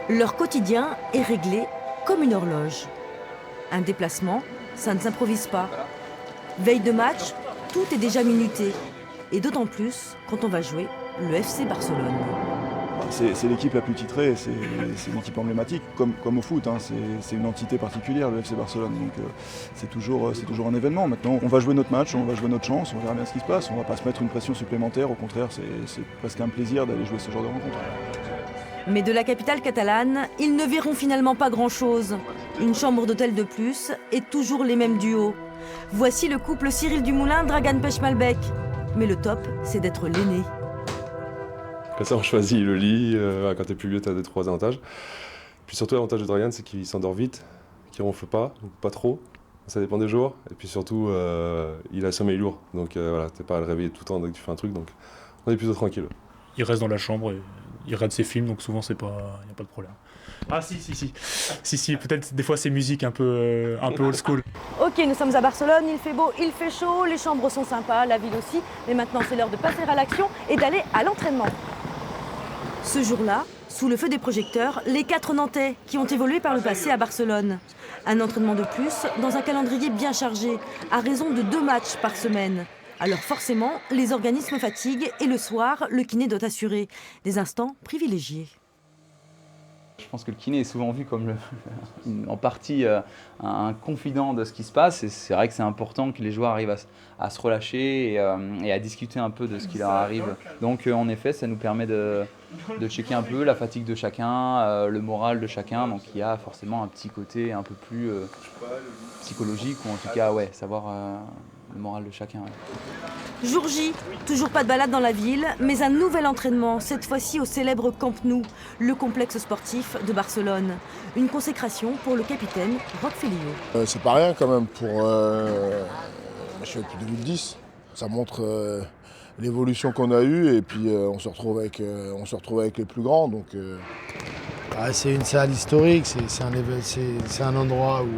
Leur quotidien est réglé comme une horloge. Un déplacement, ça ne s'improvise pas. Veille de match, tout est déjà minuté. Et d'autant plus quand on va jouer le FC Barcelone. C'est l'équipe la plus titrée, c'est l'équipe emblématique, comme au foot, hein. C'est une entité particulière, le FC Barcelone, donc c'est toujours un événement. Maintenant, on va jouer notre match, on va jouer notre chance, on verra bien ce qui se passe, on ne va pas se mettre une pression supplémentaire, au contraire, c'est presque un plaisir d'aller jouer ce genre de rencontre. Mais de la capitale catalane, ils ne verront finalement pas grand-chose. Une chambre d'hôtel de plus et toujours les mêmes duos. Voici le couple Cyril Dumoulin-Dragan Pechmalbek. Mais le top, c'est d'être l'aîné. Comme ça, on choisit le lit. Quand t'es plus vieux, t'as 2-3 avantages. Puis surtout, l'avantage de Dragan, c'est qu'il s'endort vite, qu'il ronfle pas, ou pas trop. Ça dépend des jours. Et puis surtout, il a le sommeil lourd. Donc voilà, t'es pas à le réveiller tout le temps dès que tu fais un truc. Donc on est plutôt tranquille. Il reste dans la chambre et il regarde ses films, donc souvent, il n'y a pas de problème. Ah si, peut-être des fois c'est musique un peu old school. Ok, nous sommes à Barcelone, il fait beau, il fait chaud, les chambres sont sympas, la ville aussi. Mais maintenant, c'est l'heure de passer à l'action et d'aller à l'entraînement. Ce jour-là, sous le feu des projecteurs, les 4 Nantais qui ont évolué par le passé à Barcelone. Un entraînement de plus dans un calendrier bien chargé, à raison de 2 matchs par semaine. Alors forcément, les organismes fatiguent et le soir, le kiné doit assurer des instants privilégiés. Je pense que le kiné est souvent vu comme en partie un confident de ce qui se passe. Et c'est vrai que c'est important que les joueurs arrivent à se relâcher et à discuter un peu de ce qui leur arrive. Donc en effet, ça nous permet de checker un peu la fatigue de chacun, le moral de chacun. Donc il y a forcément un petit côté un peu plus psychologique, ou en tout cas savoir le moral de chacun. Ouais. Jour J, toujours pas de balade dans la ville, mais un nouvel entraînement, cette fois-ci au célèbre Camp Nou, le complexe sportif de Barcelone. Une consécration pour le capitaine Roc Feliu. C'est pas rien quand même pour... je suis depuis 2010. Ça montre l'évolution qu'on a eue et puis on se retrouve avec les plus grands. Donc, c'est une salle historique, c'est un endroit où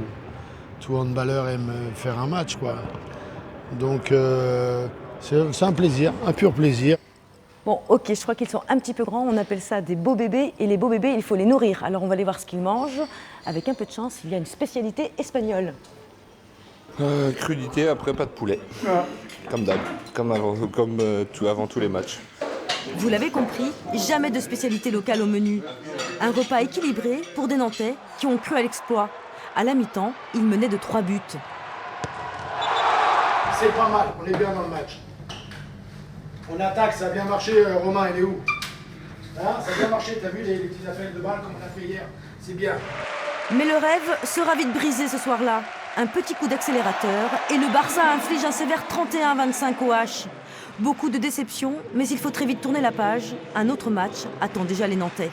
tout handballeur aime faire un match, quoi. Donc c'est un plaisir, un pur plaisir. Bon, ok, je crois qu'ils sont un petit peu grands, on appelle ça des beaux bébés, et les beaux bébés, il faut les nourrir. Alors on va aller voir ce qu'ils mangent. Avec un peu de chance, il y a une spécialité espagnole. Crudité, après pas de poulet. Comme d'hab, comme avant tous les matchs. Vous l'avez compris, jamais de spécialité locale au menu. Un repas équilibré pour des Nantais qui ont cru à l'exploit. À la mi-temps, ils menaient de 3 buts. C'est pas mal, on est bien dans le match. On attaque, ça a bien marché, Romain, il est où? Hein, ça a bien marché, t'as vu les petits appels de balles comme on a fait hier? C'est bien. Mais le rêve sera vite brisé ce soir-là. Un petit coup d'accélérateur et le Barça inflige un sévère 31-25 au H. Beaucoup de déceptions, mais il faut très vite tourner la page. Un autre match attend déjà les Nantais.